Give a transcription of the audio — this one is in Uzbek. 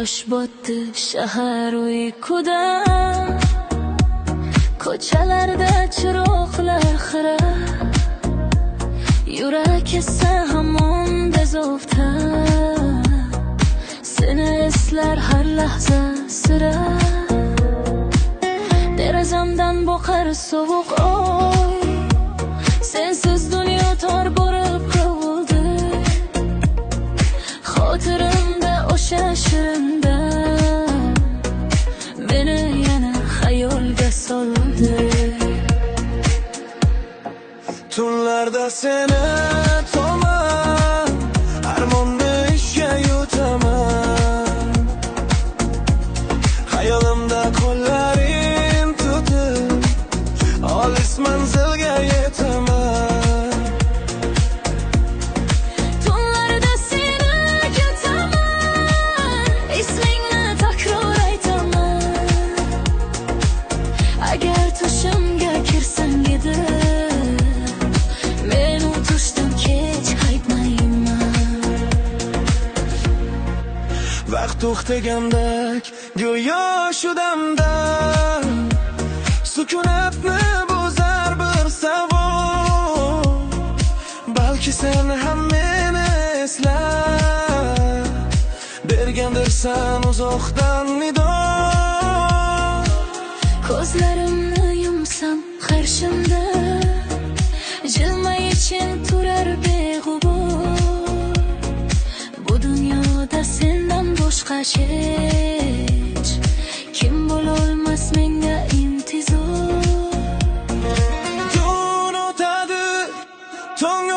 Quyosh botdi shahar uyquda, ko'chalarda chiroqlar xira, yurak esa hamon bezovta, seni eslar har lahza sira. Derazamdan boqar sovuq oy, sensiz dunyo tor bo'lib qoldi. Xotirimda o'sha shirinda meni yana xayolga soldi. Tunlarda seni toman, armonni ishga yutaman. Xayolimda qo'llaring tutib, olis manzilga yetaman. Tunlarda seni kutaman, ismingni takror aytaman. Agar tushimga kirsang edi, men u tushdan kech qaytmayman. Vaqt to'xtagandek go'yo shu damda sukunatni buzar bir savol. Balki sen ham meni esla, bergandirsan uzoqdan nido. Ko'zlarimni yumsam qarshimda, jilmayishing turar beg'ubor. Bu dunyoda sendan boshqa hech kim bo'lolmas menga intizor. Tun o'tadi, tong